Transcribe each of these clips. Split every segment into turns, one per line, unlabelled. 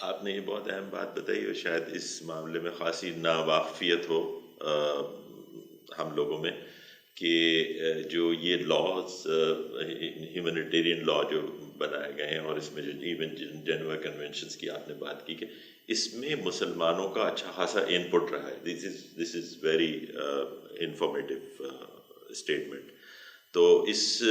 آپ نے یہ بہت اہم بات بتائی اور شاید اس معاملے میں خاصی ناواقفیت ہو ہم لوگوں میں کہ جو یہ لاز ہیومینیٹیرین لا جو بنائے گئے ہیں اور اس میں جو ایون جنیوا کنونشنس کی آپ نے بات کی کہ اس میں مسلمانوں کا اچھا خاصا ان پٹ رہا ہے. دس از ویری انفارمیٹیو اسٹیٹمنٹ. تو اس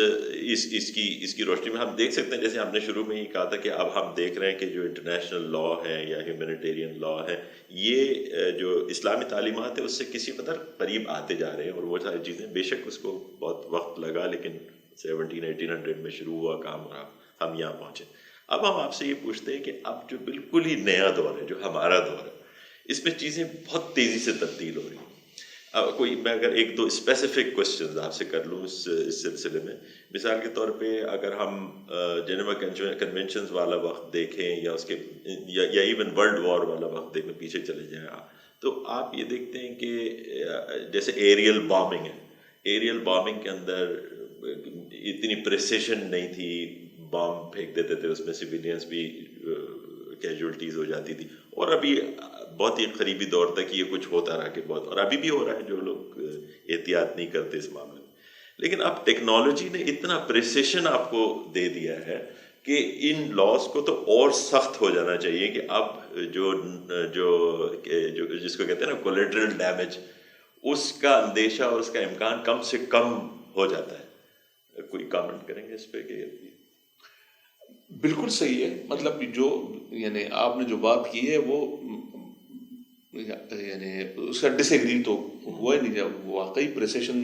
کی روشنی میں ہم دیکھ سکتے ہیں جیسے ہم نے شروع میں ہی کہا تھا کہ اب ہم دیکھ رہے ہیں کہ جو انٹرنیشنل لا ہے یا ہیومینیٹیرین لا ہے یہ جو اسلامی تعلیمات ہے اس سے کسی قدر قریب آتے جا رہے ہیں اور وہ ساری چیزیں بے شک اس کو بہت وقت لگا لیکن 1800 میں شروع ہوا کام اور ہم یہاں پہنچے. اب ہم آپ سے یہ پوچھتے ہیں کہ اب جو بالکل ہی نیا دور ہے جو ہمارا دور ہے اس میں چیزیں بہت تیزی سے تبدیل ہو رہی ہیں. کوئی میں اگر ایک دو اسپیسیفک کوشچنز آپ سے کر لوں اس سلسلے میں، مثال کے طور پہ اگر ہم جنیوا کنونشنز والا وقت دیکھیں یا اس کے یا ایون ورلڈ وار والا وقت دیکھیں، پیچھے چلے جائیں تو آپ یہ دیکھتے ہیں کہ جیسے ایریل بامبنگ ہے، ایریل بامبنگ کے اندر اتنی پریسیشن نہیں تھی، بام پھینک دیتے تھے اس میں سویلینس بھی کیجولٹیز ہو جاتی تھی. اور ابھی بہت ہی قریبی دور تک یہ کچھ ہوتا رہا کہ بہت، اور ابھی بھی ہو رہا ہے جو لوگ احتیاط نہیں کرتے اس معاملے میں. لیکن اب ٹیکنالوجی نے اتنا پریسیشن آپ کو دے دیا ہے کہ ان لاس کو تو اور سخت ہو جانا چاہیے کہ اب جو جس کو کہتے ہیں نا کولیٹرل ڈیمیج، اس کا اندیشہ اور اس کا امکان کم سے کم ہو جاتا ہے. کوئی کامنٹ کریں گے اس پہ کہ
بالکل صحیح ہے. مطلب جو یعنی آپ نے جو بات کی ہے وہ یعنی اس کا ڈس ایگری تو ہوا ہی نہیں. جب واقعی پریسیشن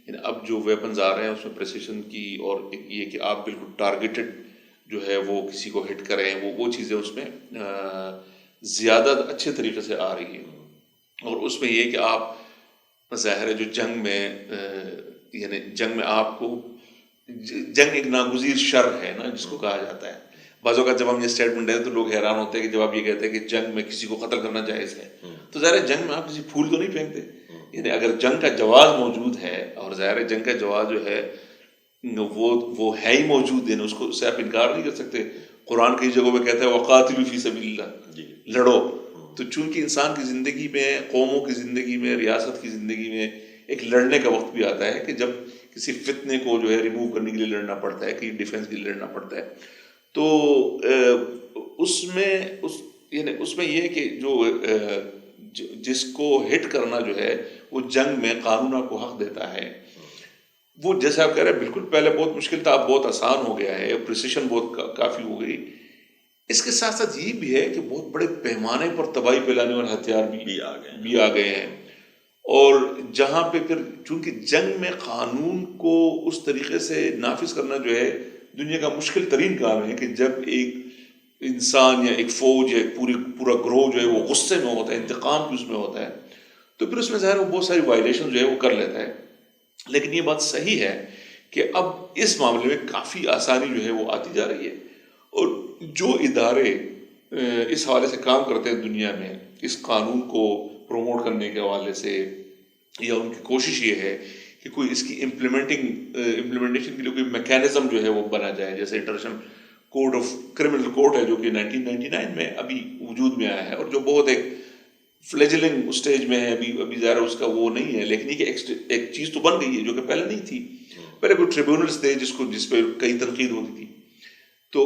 یعنی اب جو ویپنز آ رہے ہیں اس میں پریسیشن کی اور یہ کہ آپ بالکل ٹارگیٹڈ جو ہے وہ کسی کو ہٹ کریں، وہ چیزیں اس میں زیادہ اچھے طریقے سے آ رہی ہیں. اور اس میں یہ کہ آپ ظاہر ہے جو جنگ میں یعنی جنگ میں آپ کو جنگ ایک ناگزیر شر ہے نا جس کو کہا جاتا ہے. بعض اوقات جب ہم یہ اسٹیٹمنٹ دیتے ہیں تو لوگ حیران ہوتے ہیں کہ جب آپ یہ کہتے ہیں کہ جنگ میں کسی کو قتل کرنا جائز ہے تو ظاہر ہے جنگ میں آپ کسی پھول کو نہیں پھینکتے. یعنی اگر جنگ کا جواز موجود ہے اور ظاہر ہے جنگ کا جواز جو ہے وہ ہے ہی موجود ہے، اس کو اس سے آپ انکار نہیں کر سکتے. قرآن کئی جگہوں پہ کہتا ہے وقاتلوا فی سبیل اللہ، لڑو. تو چونکہ انسان کی زندگی میں، قوموں کی زندگی میں، ریاست کی زندگی میں ایک لڑنے کا وقت بھی آتا ہے کہ جب کسی فتنے کو جو ہے ریموو کرنے کے لیے لڑنا پڑتا ہے، کہ ڈیفینس کے لیے لڑنا پڑتا ہے. تو اس میں یہ کہ جس کو ہٹ کرنا جو ہے وہ جنگ میں قانون آپ کو حق دیتا ہے. وہ جیسے آپ کہہ رہے ہیں بالکل پہلے بہت مشکل تھا، اب بہت آسان ہو گیا ہے، پریسیشن بہت کافی ہو گئی. اس کے ساتھ ساتھ یہ بھی ہے کہ بہت بڑے پیمانے پر تباہی پھیلانے والے ہتھیار بھی آ گئے ہیں. اور جہاں پہ پھر چونکہ جنگ میں قانون کو اس طریقے سے نافذ کرنا جو ہے دنیا کا مشکل ترین کام ہے کہ جب ایک انسان یا ایک فوج یا پورا گروہ جو ہے وہ غصے میں ہوتا ہے، انتقام بھی اس میں ہوتا ہے، تو پھر اس میں ظاہر وہ بہت ساری وائلیشن جو ہے وہ کر لیتا ہے. لیکن یہ بات صحیح ہے کہ اب اس معاملے میں کافی آسانی جو ہے وہ آتی جا رہی ہے. اور جو ادارے اس حوالے سے کام کرتے ہیں دنیا میں اس قانون کو پروموٹ کرنے کے حوالے سے، یا ان کی کوشش یہ ہے کہ کوئی اس کی امپلیمنٹیشن کے لیے کوئی میکینزم جو ہے وہ بنا جائے. جیسے international code of criminal code ہے جو کہ 1999 میں ابھی وجود میں آیا ہے اور جو بہت ایک فلیجلنگ اسٹیج میں ہے. ابھی ظاہر اس کا وہ نہیں ہے، لیکن یہ کہ ایک چیز تو بن گئی ہے جو کہ پہلے نہیں تھی. پہلے کوئی ٹریبیونلز تھے جس پہ کئی تنقید ہوتی تھی، تو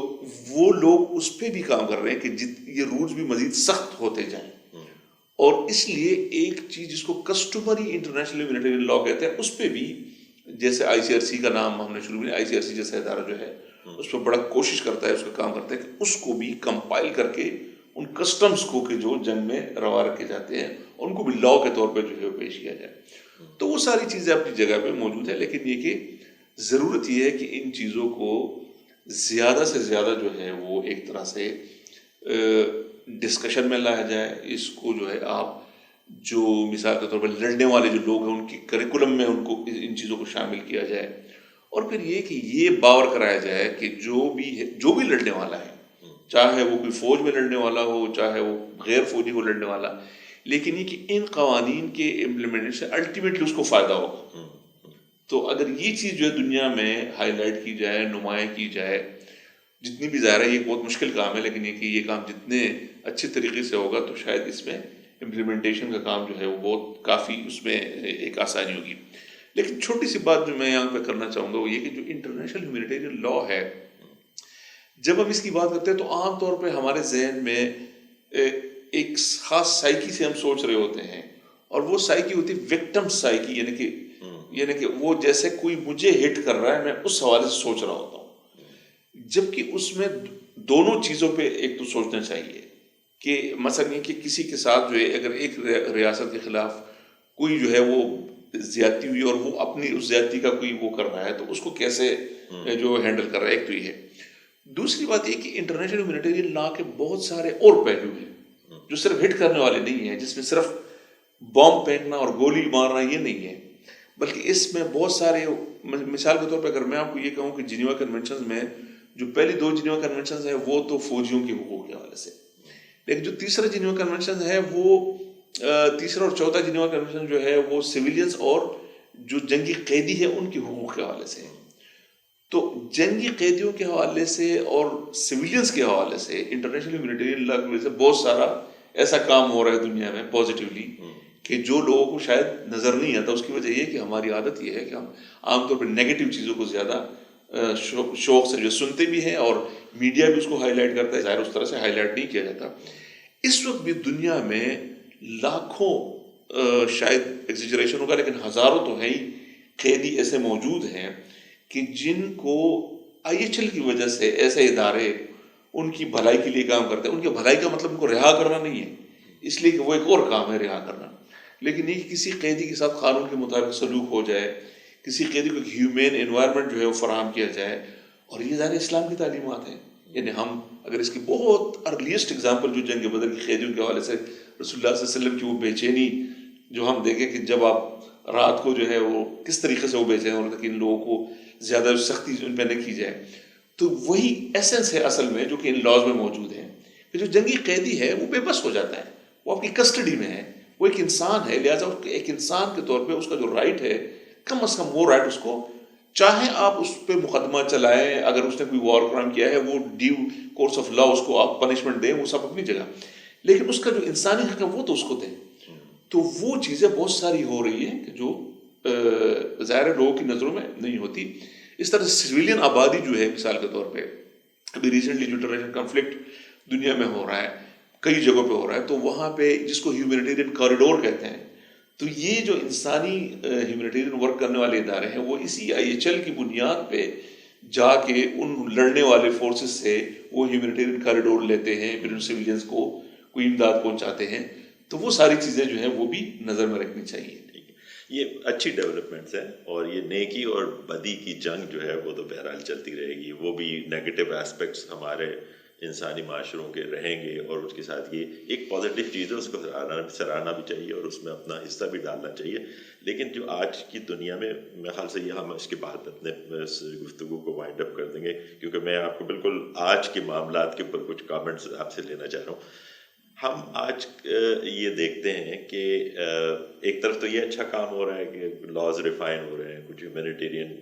وہ لوگ اس پہ بھی کام کر رہے ہیں کہ یہ رولز بھی مزید سخت ہوتے جائیں. اور اس لیے ایک چیز جس کو کسٹمری انٹرنیشنل ہیومینیٹیرین لا کہتے ہیں اس پہ بھی، جیسے ICRC کا نام ہم نے شروع میں، ICRC جیسا ادارہ جو ہے اس پہ بڑا کوشش کرتا ہے، اس کا کام کرتا ہے کہ اس کو بھی کمپائل کر کے ان کسٹمز کو کہ جو جنگ میں روا رکھے جاتے ہیں ان کو بھی لا کے طور پہ جو ہے پیش کیا جائے. تو وہ ساری چیزیں اپنی جگہ پہ موجود ہے، لیکن یہ کہ ضرورت یہ ہے کہ ان چیزوں کو زیادہ سے زیادہ جو ہے وہ ایک طرح سے ڈسکشن میں لایا جائے. اس کو جو ہے آپ جو مثال کے طور پر لڑنے والے جو لوگ ہیں ان کی کریکولم میں ان کو ان چیزوں کو شامل کیا جائے. اور پھر یہ کہ یہ باور کرایا جائے کہ جو بھی لڑنے والا ہے، چاہے وہ کوئی فوج میں لڑنے والا ہو، چاہے وہ غیر فوجی ہو لڑنے والا، لیکن یہ کہ ان قوانین کے امپلیمنٹیشن سے الٹیمیٹلی اس کو فائدہ ہوگا. تو اگر یہ چیز جو ہے دنیا میں ہائی لائٹ کی جائے، نمایاں کی جائے، جتنی بھی ظاہر ہے یہ بہت مشکل کام ہے، لیکن یہ کہ یہ کام جتنے اچھے طریقے سے ہوگا تو شاید اس میں امپلیمنٹیشن کا کام جو ہے وہ بہت کافی اس میں ایک آسانی ہوگی. لیکن چھوٹی سی بات جو میں یہاں پہ کرنا چاہوں گا وہ یہ کہ جو انٹرنیشنل ہیومینیٹیرین لا ہے، جب ہم اس کی بات کرتے ہیں تو عام طور پہ ہمارے ذہن میں ایک خاص سائیکی سے ہم سوچ رہے ہوتے ہیں، اور وہ سائیکی ہوتی ہے وکٹم سائیکی، یعنی کہ وہ جیسے کوئی مجھے ہٹ کر رہا ہے، میں اس حوالے سے سوچ رہا ہوتا ہوں. جبکہ اس میں دونوں چیزوں پہ ایک تو سوچنا چاہیے کہ مثلا یہ کہ کسی کے ساتھ جو ہے اگر ایک ریاست کے خلاف کوئی جو ہے وہ زیادتی ہوئی اور وہ اپنی اس زیادتی کا کوئی وہ کر رہا ہے تو اس کو کیسے جو ہینڈل کر رہا ہے، ایک تو یہ ہے. دوسری بات یہ کہ انٹرنیشنل ہیومینیٹیرین لا کے بہت سارے اور پہلو ہیں جو صرف ہٹ کرنے والے نہیں ہیں، جس میں صرف بام پھینکنا اور گولی مارنا یہ نہیں ہے، بلکہ اس میں بہت سارے، مثال کے طور پہ اگر میں آپ کو یہ کہوں کہ جنیوا کنونشنز میں جو پہلی 2 جنیوا کنونشنز ہیں وہ تو فوجیوں کے حقوق کے حوالے سے، لیکن جو تیسرا جنیوا کنونشن ہے وہ تیسرا اور چوتھا جنیوا کنونشن جو ہے وہ سویلینز اور جو جنگی قیدی ہے ان کے حقوق کے حوالے سے. تو جنگی قیدیوں کے حوالے سے اور سویلینز کے حوالے سے انٹرنیشنل ہیومینیٹیرین لا کی وجہ سے بہت سارا ایسا کام ہو رہا ہے دنیا میں پازیٹیولی کہ جو لوگوں کو شاید نظر نہیں آتا. اس کی وجہ یہ کہ ہماری عادت یہ ہے کہ ہم عام طور پر نیگیٹو چیزوں کو زیادہ شوق سے جو سنتے بھی ہیں، اور میڈیا بھی اس کو ہائی لائٹ کرتا ہے، ظاہر اس طرح سے ہائی لائٹ نہیں کیا جاتا. اس وقت بھی دنیا میں لاکھوں، شاید ایگزیجریشن ہوگا لیکن ہزاروں تو ہیں ہی قیدی ایسے موجود ہیں کہ جن کو آئی ایچ ایل کی وجہ سے ایسے ادارے ان کی بھلائی کے لیے کام کرتے ہیں. ان کی بھلائی کا مطلب ان کو رہا کرنا نہیں ہے، اس لیے کہ وہ ایک اور کام ہے رہا کرنا، لیکن یہ کہ کسی قیدی کے ساتھ قانون کے مطابق سلوک ہو جائے، کسی قیدی کو ایک ہیومین انوائرمنٹ جو ہے وہ فراہم کیا جائے. اور یہ ظاہر اسلام کی تعلیمات ہیں. یعنی ہم اگر اس کی بہت ارلیسٹ اگزامپل جو جنگ بدر کی قیدیوں کے حوالے سے رسول اللہ صلی اللہ علیہ وسلم کی وہ بے چینی جو ہم دیکھیں کہ جب آپ رات کو جو ہے وہ کس طریقے سے وہ بے چین ہوتے کہ ان لوگوں کو زیادہ سختی ان پہ نہ کی جائے، تو وہی ایسنس ہے اصل میں جو کہ ان لاز میں موجود ہے کہ جو جنگی قیدی ہے وہ بے بس ہو جاتا ہے، وہ آپ کی کسٹڈی میں ہے، وہ ایک انسان ہے، لہٰذا ایک انسان کے طور پہ اس کا جو رائٹ ہے کم از کم وہ رائٹ اس کو، چاہے آپ اس پہ مقدمہ چلائیں، اگر اس نے کوئی وار کرائم کیا ہے وہ ڈیو کورس آف لا اس کو آپ پنشمنٹ دیں، وہ سب اپنی جگہ، لیکن اس کا جو انسانی حق ہے وہ تو اس کو دیں. تو وہ چیزیں بہت ساری ہو رہی ہیں کہ جو ظاہر لوگوں کی نظروں میں نہیں ہوتی. اس طرح سویلین آبادی جو ہے مثال کے طور پہ ابھی ریسنٹلی جو انٹرنیشنل کنفلکٹ دنیا میں ہو رہا ہے، کئی جگہوں پہ ہو رہا ہے، تو وہاں پہ جس کو ہیومینیٹیرین کوریڈور کہتے ہیں، تو یہ جو انسانی ہیومینیٹیرین ورک کرنے والے ادارے ہیں وہ اسی آئی ایچ ایل کی بنیاد پہ جا کے ان لڑنے والے فورسز سے وہ ہیومینیٹیرین کوریڈور لیتے ہیں، پھر ان سویلینز کو کوئی امداد پہنچاتے ہیں. تو وہ ساری چیزیں جو ہیں وہ بھی نظر میں رکھنی چاہیے.
یہ اچھی ڈیولپمنٹس ہیں، اور یہ نیکی اور بدی کی جنگ جو ہے وہ تو بہرحال چلتی رہے گی. وہ بھی نیگیٹو اسپیکٹس ہمارے انسانی معاشروں کے رہیں گے، اور اس کے ساتھ یہ ایک پازیٹیو چیز ہے، اس کو سراہنا بھی چاہیے اور اس میں اپنا حصہ بھی ڈالنا چاہیے. لیکن جو آج کی دنیا میں میرے خیال سے یہ ہم اس کے بعد اپنے گفتگو کو وائنڈ اپ کر دیں گے، کیونکہ میں آپ کو بالکل آج کے معاملات کے اوپر کچھ کامنٹس آپ سے لینا چاہ رہا ہوں. ہم آج یہ دیکھتے ہیں کہ ایک طرف تو یہ اچھا کام ہو رہا ہے کہ لاز ریفائن ہو رہے ہیں، کچھ ہیومینیٹیرین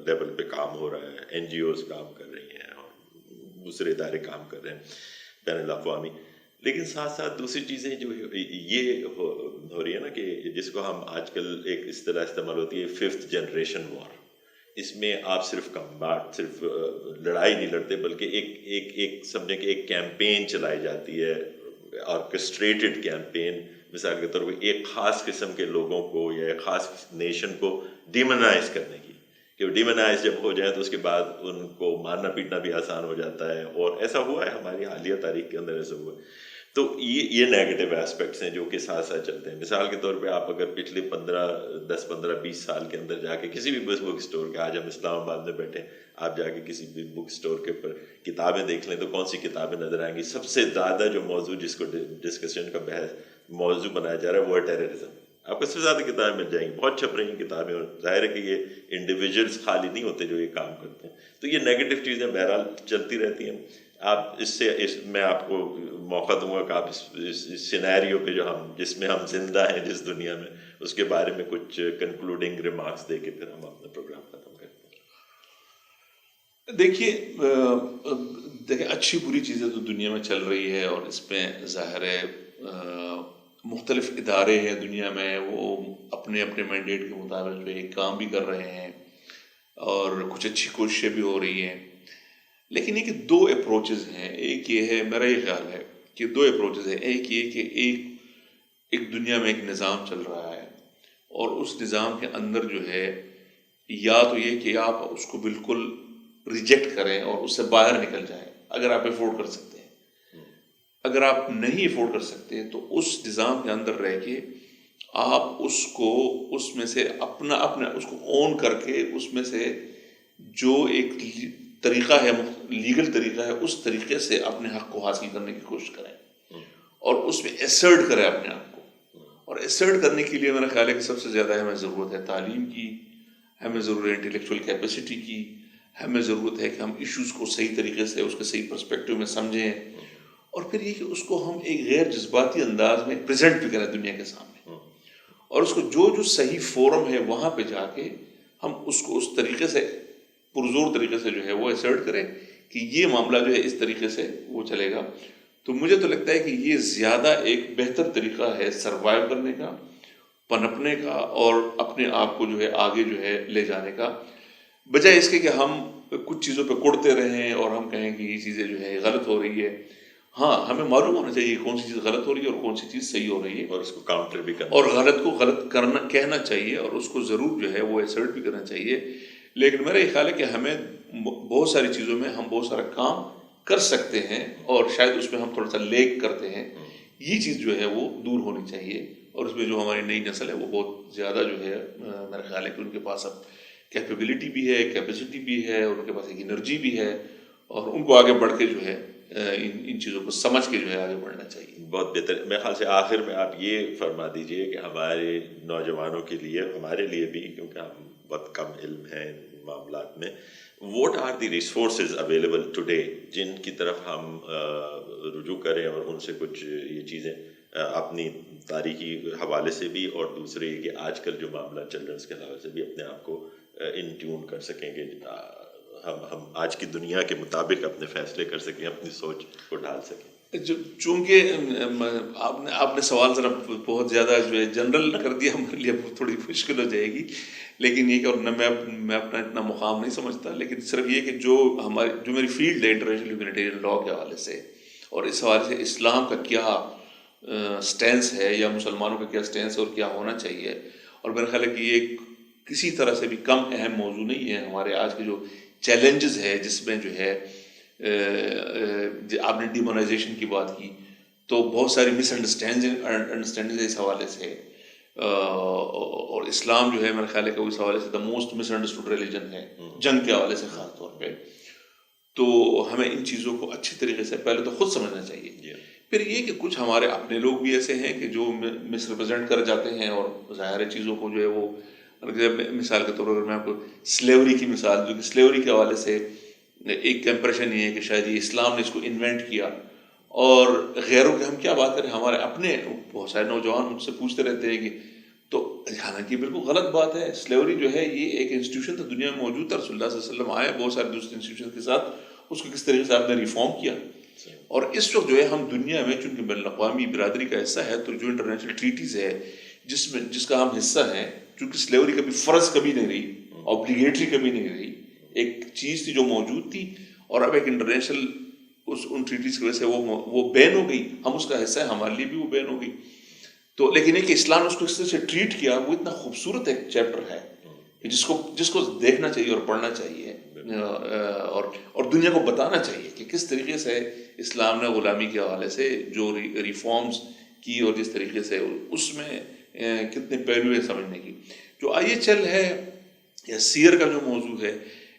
لیول پہ کام ہو رہا ہے، این جی اوز کام کر رہی ہیں اور دوسرے ادارے کام کر رہے ہیں بین الاقوامی. لیکن ساتھ ساتھ دوسری چیزیں جو یہ ہو رہی ہے نا کہ جس کو ہم آج کل ایک اصطلاح استعمال ہوتی ہے 5th جنریشن وار. اس میں آپ صرف کمباٹ، صرف لڑائی نہیں لڑتے، بلکہ ایک سمجھیں کہ ایک کیمپین چلائی جاتی ہے، آرکسٹریٹڈ کیمپین. مثال کے طور پہ ایک خاص قسم کے لوگوں کو یا ایک خاص نیشن کو ڈیمونائز کرنے کی، کہ وہ ڈیمونائز جب ہو جائیں تو اس کے بعد ان کو مارنا پیٹنا بھی آسان ہو جاتا ہے. اور ایسا ہوا ہے ہماری حالیہ تاریخ کے اندر، ایسا ہوا ہے. تو یہ نیگیٹو اسپیکٹس ہیں جو کہ ساتھ ساتھ چلتے ہیں. مثال کے طور پہ آپ اگر پچھلے 10-15-20 سال کے اندر جا کے کسی بھی بک اسٹور کے، آج ہم اسلام آباد میں بیٹھے، آپ جا کے کسی بھی بک اسٹور کے اوپر کتابیں دیکھ لیں تو کون سی کتابیں نظر آئیں گی؟ سب سے زیادہ جو موضوع جس کو ڈسکشن کا بحث موضوع بنایا جا رہا ہے وہ ہے ٹیررزم. آپ کو سب سے زیادہ کتابیں مل جائیں گی، بہت چھپ رہی ہیں کتابیں، اور ظاہر ہے کہ یہ انڈیویجولس خالی نہیں ہوتے جو یہ کام کرتے ہیں. تو یہ نیگیٹو چیزیں بہرحال چلتی رہتی ہیں. آپ میں آپ کو موقع دوں گا کہ آپ اس سینیریو پہ جس میں ہم زندہ ہیں، جس دنیا میں، اس کے بارے میں کچھ کنکلوڈنگ ریمارکس دے کے پھر ہم اپنا پروگرام ختم کرتے ہیں.
دیکھیے دیکھیں اچھی بری چیزیں تو دنیا میں چل رہی ہے، اور اس میں ظاہر ہے مختلف ادارے ہیں دنیا میں، وہ اپنے اپنے مینڈیٹ کے مطابق جو ہے کام بھی کر رہے ہیں، اور کچھ اچھی کوششیں بھی ہو رہی ہیں. لیکن یہ کہ دو اپروچز ہیں. ایک یہ ہے، میرا یہ خیال ہے کہ دو اپروچز ہیں. ایک یہ کہ ایک دنیا میں ایک نظام چل رہا ہے، اور اس نظام کے اندر جو ہے یا تو یہ کہ آپ اس کو بالکل ریجیکٹ کریں اور اس سے باہر نکل جائیں اگر آپ افورڈ کر سکتے ہیں. اگر آپ نہیں افورڈ کر سکتے تو اس نظام کے اندر رہ کے آپ اس کو اس میں سے اپنا اس کو اون کر کے اس میں سے جو ایک طریقہ ہے، لیگل طریقہ ہے، اس طریقے سے اپنے حق کو حاصل کرنے کی کوشش کریں، اور اس میں ایسرٹ کریں اپنے آپ کو. اور ایسرٹ کرنے کے لیے میرا خیال ہے کہ سب سے زیادہ ہمیں ضرورت ہے تعلیم کی، ہمیں ضرورت ہے انٹلیکچوئل کیپیسٹی کی، ہمیں ضرورت ہے کہ ہم ایشوز کو صحیح طریقے سے اس کے صحیح پرسپیکٹیو میں سمجھیں، اور پھر یہ کہ اس کو ہم ایک غیر جذباتی انداز میں پریزنٹ بھی کریں دنیا کے سامنے، اور اس کو جو صحیح فورم ہے وہاں پہ جا کے ہم اس کو اس طریقے سے پرزور طریقے سے جو ہے وہ ایسرٹ کریں کہ یہ معاملہ جو ہے اس طریقے سے وہ چلے گا. تو مجھے تو لگتا ہے کہ یہ زیادہ ایک بہتر طریقہ ہے سروائیو کرنے کا، پنپنے کا، اور اپنے آپ کو جو ہے آگے جو ہے لے جانے کا، بجائے اس کے کہ ہم کچھ چیزوں پہ کڑتے رہیں اور ہم کہیں کہ یہ چیزیں جو ہے غلط ہو رہی ہے. ہاں، ہمیں معلوم ہونا چاہیے کون سی چیز غلط ہو رہی ہے اور کون سی چیز صحیح ہو رہی ہے،
اور اس کو کاؤنٹر بھی کرنا،
اور غلط کو غلط کرنا کہنا چاہیے، اور اس کو ضرور جو ہے وہ ایسرٹ بھی کرنا چاہیے. لیکن میرا یہ خیال ہے کہ ہمیں بہت ساری چیزوں میں ہم بہت سارا کام کر سکتے ہیں، اور شاید اس میں ہم تھوڑا سا لیگ کرتے ہیں. یہ چیز جو ہے وہ دور ہونی چاہیے، اور اس میں جو ہماری نئی نسل ہے وہ بہت زیادہ جو ہے میرا خیال ہے کہ ان کے پاس اب کیپیبلٹی بھی ہے، کیپیسٹی بھی ہے، اور ان کے پاس ایک انرجی بھی ہے، اور ان کو آگے بڑھ کے جو ہے ان چیزوں کو سمجھ کے جو ہے آگے بڑھنا چاہیے.
بہت بہتر. میرے خیال سے آخر میں آپ یہ فرما دیجئے کہ ہمارے نوجوانوں کے لیے، ہمارے لیے بھی، کیونکہ ہم بہت کم علم ہیں ان معاملات میں، what are the resources available today جن کی طرف ہم رجوع کریں، اور ان سے کچھ یہ چیزیں اپنی تاریخی حوالے سے بھی، اور دوسرے یہ کہ آج کل جو معاملہ چل رہا ہے اس کے حوالے سے بھی اپنے آپ کو ان ٹیون کر سکیں کہ ہم آج کی دنیا کے مطابق اپنے فیصلے کر سکیں، اپنی سوچ کو ڈھال سکیں.
چونکہ آپ نے سوال ذرا بہت زیادہ جو ہے جنرل کر دیا، ہمارے لیے تھوڑی مشکل ہو جائے گی. لیکن یہ کہ اور نہ میں اپنا اتنا مقام نہیں سمجھتا، لیکن صرف یہ کہ جو میری فیلڈ ہے انٹرنیشنل ہیومینیٹیرین لا کے حوالے سے، اور اس حوالے سے اسلام کا کیا سٹینس ہے، یا مسلمانوں کا کیا سٹینس ہے اور کیا ہونا چاہیے، اور میرا خیال ہے کہ یہ کسی طرح سے بھی کم اہم موضوع نہیں ہے. ہمارے آج کے جو چیلنجز ہے، جس میں جو ہے آپ نے ڈیمونائزیشن کی بات کی، تو بہت ساری مس انڈرسٹینڈنگ اس حوالے سے، اور اسلام جو ہے میرا خیال ہے کہ اس حوالے سے the most miss understood religion ہے، جنگ کے حوالے سے خاص طور پہ. تو ہمیں ان چیزوں کو اچھی طریقے سے پہلے تو خود سمجھنا چاہیے. پھر یہ کہ کچھ ہمارے اپنے لوگ بھی ایسے ہیں کہ جو مس ریپرزینٹ کر جاتے ہیں، اور ظاہر چیزوں کو جو ہے وہ، مثال کے طور پر اگر میں آپ کو سلیوری کی مثال دوں کہ سلیوری کے حوالے سے ایک امپریشن یہ ہے کہ شاید یہ اسلام نے اس کو انوینٹ کیا، اور غیروں کے ہم کیا بات کریں، ہمارے اپنے بہت سارے نوجوان مجھ سے پوچھتے رہتے ہیں کہ، تو حالانکہ بالکل غلط بات ہے. سلیوری جو ہے یہ ایک انسٹیٹیوشن تھا، دنیا میں موجود تھا، رسول اللہ صلی اللہ علیہ وسلم آئے بہت سارے دوسرے انسٹیٹیوشن کے ساتھ، اس کو کس طریقے سے آپ نے ریفارم کیا. اور اس وقت جو ہے ہم دنیا میں چونکہ بین الاقوامی برادری کا حصہ ہے، تو جو انٹرنیشنل ٹریٹیز ہے جس کا ہم حصہ ہیں، چونکہ سلیوری کبھی فرض کبھی نہیں رہی، آبلیگیٹری کبھی نہیں رہی، ایک چیز تھی جو موجود تھی، اور اب ایک انٹرنیشنل ان ٹریٹیز کی وجہ سے وہ بین ہو گئی، ہم اس کا حصہ ہیں، ہمارے لیے بھی وہ بین ہو گئی. تو لیکن ایک اسلام نے اس کو اس طرح سے ٹریٹ کیا، وہ اتنا خوبصورت ایک چیپٹر ہے جس کو دیکھنا چاہیے اور پڑھنا چاہیے، اور دنیا کو بتانا چاہیے کہ کس طریقے سے اسلام نے غلامی کے حوالے سے جو ریفارمز کی، اور جس طریقے سے اس میں کتنے پہلو ہیں سمجھنے کی. جو IHL ہے یا سیر کا جو موضوع ہے،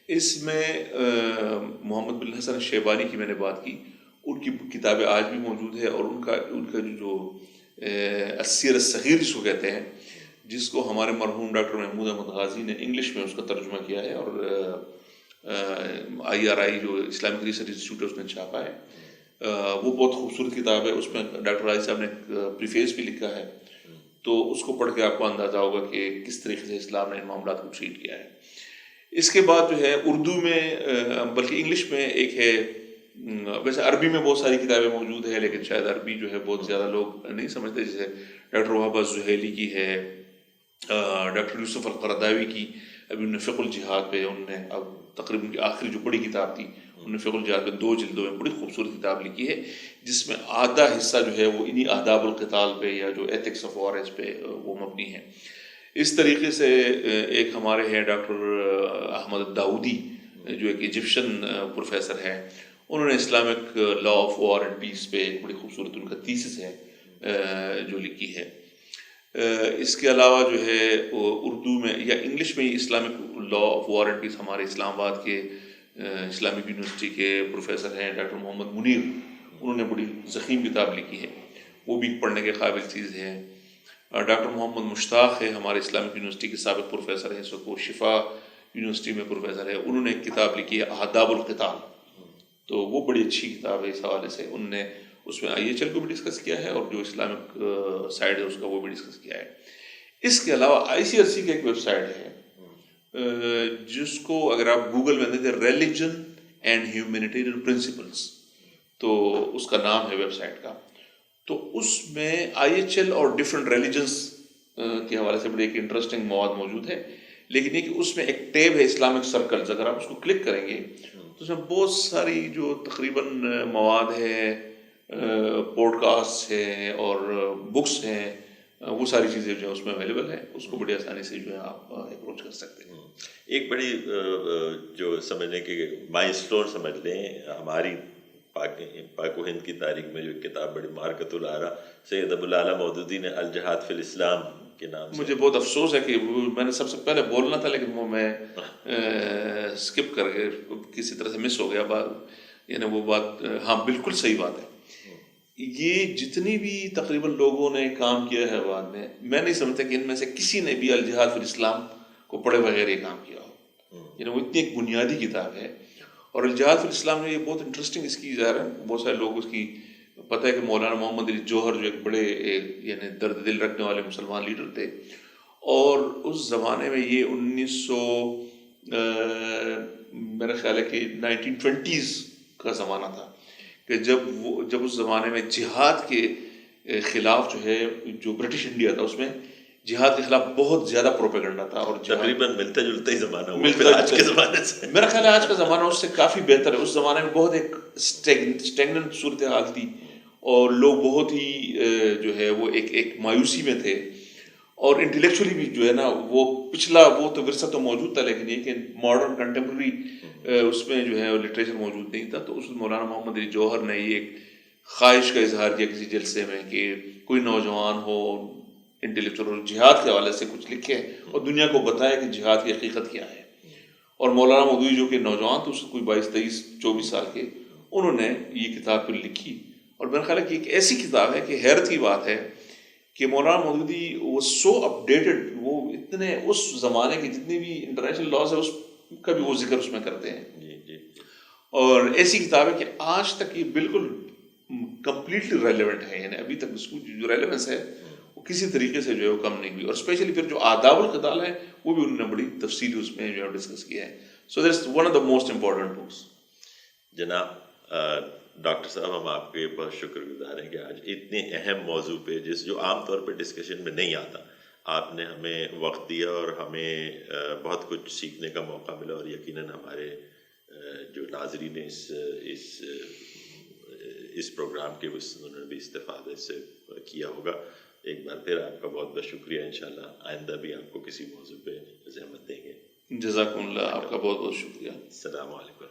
اس میں محمد بن حسن شیبانی کی میں نے بات کی، ان کی کتابیں آج بھی موجود ہے، اور ان کا جو السیر الصغیر جس کو کہتے ہیں، جس کو ہمارے مرحوم ڈاکٹر محمود احمد غازی نے انگلش میں اس کا ترجمہ کیا ہے، اور IRI جو اسلامک ریسرچ انسٹیٹیوٹ ہے اس نے چھاپا ہے. وہ بہت خوبصورت کتاب ہے. اس میں ڈاکٹر غازی صاحب نے پریفیس بھی لکھا ہے، تو اس کو پڑھ کے آپ کو اندازہ ہوگا کہ کس طریقے سے اسلام نے ان معاملات کو ٹریٹ کیا ہے. اس کے بعد جو ہے اردو میں، بلکہ انگلش میں ایک ہے ویسے عربی میں بہت ساری کتابیں موجود ہیں، لیکن شاید عربی جو ہے بہت زیادہ لوگ نہیں سمجھتے. جیسے ڈاکٹر وہاب الزحیلی کی ہے، ڈاکٹر یوسف القرداوی کی. ابھی انہوں نے فقہ الجہاد پہ انہوں نے اب تقریباً کی آخری جو بڑی کتاب تھی، انہوں نے فقہ الجہاد پہ 2 جلدوں میں بڑی خوبصورت کتاب لکھی ہے، جس میں آدھا حصہ جو ہے وہ انہی آداب القتال پہ یا جو ایتھکس آف وار پہ وہ مبنی ہے. اس طریقے سے ایک ہمارے ہیں ڈاکٹر احمد داؤدی، جو ایک ایجپشن پروفیسر ہیں. انہوں نے Islamic law of war and peace پہ ایک بڑی خوبصورت ان کا تھیسس ہے جو لکھی ہے. اس کے علاوہ جو ہے اردو میں یا انگلش میں Islamic law of war and peace ہمارے اسلام آباد کے اسلامک یونیورسٹی کے پروفیسر ہیں ڈاکٹر محمد منیر، انہوں نے بڑی ضخیم کتاب لکھی ہے، وہ بھی پڑھنے کے قابل چیز ہے. ڈاکٹر محمد مشتاق ہے، ہمارے اسلامک یونیورسٹی کے سابق پروفیسر ہیں، اس وقت وہ شفا یونیورسٹی میں پروفیسر ہے. انہوں نے ایک کتاب لکھی ہے آداب القتال، تو وہ بڑی اچھی کتاب ہے. اس حوالے سے انہوں نے اس میں IHL کو بھی ڈسکس کیا ہے، اور جو اسلامک سائڈ ہے اس کا وہ بھی ڈسکس کیا ہے. اس کے علاوہ ICRC کا ایک ویب سائٹ ہے جس کو اگر آپ گوگل میں دیکھیں ریلیجن اینڈ ہیومینیٹیرین پرنسپلس، تو اس کا نام ہے ویب سائٹ کا. تو اس میں IHL اور ڈفرینٹ ریلیجنس کے حوالے سے بڑی ایک انٹرسٹنگ مواد موجود ہے. لیکن یہ کہ اس میں ایک ٹیب ہے اسلامک سرکلز، اگر آپ اس کو کلک کریں گے تو اس میں بہت ساری جو تقریباً مواد ہے، پوڈ کاسٹ ہیں اور بکس ہیں، وہ ساری چیزیں جو ہے اس میں اویلیبل ہیں. اس کو بڑی آسانی سے جو ہے آپ اپروچ کر سکتے ہیں.
ایک بڑی جو سمجھنے کے مائل سٹون سمجھ لیں ہماری پاک و ہند کی تاریخ میں، جو کتاب بڑی مارکت الآراء سید ابو العلا مودودی نے الجہاد فی الاسلام کے نام سے.
مجھے بہت افسوس ہے کہ میں نے سب سے پہلے بولنا تھا، لیکن وہ میں اسکپ کر گئے، کسی طرح سے مس ہو گیا بات. یعنی وہ بات ہاں بالکل صحیح بات ہے. یہ جتنی بھی تقریباً لوگوں نے کام کیا ہے بعد میں نہیں سمجھتا کہ ان میں سے کسی نے بھی الجہاد فی الاسلام کو پڑھے بغیر یہ کام کیا ہو. یعنی وہ اتنی ایک بنیادی کتاب ہے. اور الجہاد فی الاسلام میں یہ بہت انٹرسٹنگ اس کی ظاہر ہے، بہت سارے لوگ اس کی پتہ ہے کہ مولانا محمد علی جوہر جو ایک بڑے یعنی درد دل رکھنے والے مسلمان لیڈر تھے، اور اس زمانے میں یہ 1900 میرا خیال ہے کہ 1920s کا زمانہ تھا، کہ جب اس زمانے میں جہاد کے خلاف جو ہے جو برٹش انڈیا تھا، اس میں جہاد کے خلاف بہت زیادہ پروپیگنڈا تھا. اور
تقریباً ملتا جلتا ہی زمانہ ہوا آج کے زمانے سے.
میرا خیال ہے آج کا زمانہ اس سے کافی بہتر ہے. اس زمانے میں بہت ایک اسٹیگننٹ صورتحال تھی، اور لوگ بہت ہی جو ہے وہ ایک مایوسی میں تھے. اور انٹلیکچولی بھی جو ہے نا وہ پچھلا وہ تو ورثہ تو موجود تھا، لیکن یہ کہ ماڈرن کنٹمپرری اس میں جو ہے لٹریچر موجود نہیں تھا. تو اس مولانا محمد علی جوہر نے یہ ایک خواہش کا اظہار کیا کسی جلسے میں کہ کوئی نوجوان ہو انٹلیکچوئل اور جہاد کے حوالے سے کچھ لکھے اور دنیا کو بتائے کہ جہاد کی حقیقت کیا ہے. اور مولانا مودودی جو کہ نوجوان تھے، اس کوئی 22 23 24 سال کے، انہوں نے یہ کتاب پھر لکھی. اور میرا خیال ہے کہ ایک ایسی کتاب ہے کہ حیرت کی بات ہے کہ مولانا مودودی وہ سو اپڈیٹڈ، وہ اتنے اس زمانے کے جتنے بھی انٹرنیشنل لاز ہے اس کا بھی وہ ذکر اس میں کرتے ہیں. اور ایسی کتاب ہے کہ آج تک یہ بالکل کمپلیٹلی ریلیونٹ ہے. یعنی ابھی تک اس کو جو ریلیونس ہے وہ کسی طریقے سے جو ہے وہ کم نہیں ہوئی. اور اسپیشلی پھر جو آداب القتال ہے وہ بھی انہوں نے بڑی تفصیلی اس میں جو ہے ڈسکس کیا ہے. So that's one of the most important books.
جناب ڈاکٹر صاحب، ہم آپ کے بہت شکر گزار ہیں کہ آج اتنے اہم موضوع پہ جو عام طور پہ ڈسکشن میں نہیں آتا، آپ نے ہمیں وقت دیا اور ہمیں بہت کچھ سیکھنے کا موقع ملا. اور یقیناً ہمارے جو ناظرین اس پروگرام کے انہوں نے بھی استفادہ سے کیا ہوگا. ایک بار پھر آپ کا بہت بہت شکریہ. انشاءاللہ آئندہ بھی آپ کو کسی موضوع پہ زحمت دیں گے.
جزاکم اللہ، آپ کا بہت بہت شکریہ.
السلام علیکم.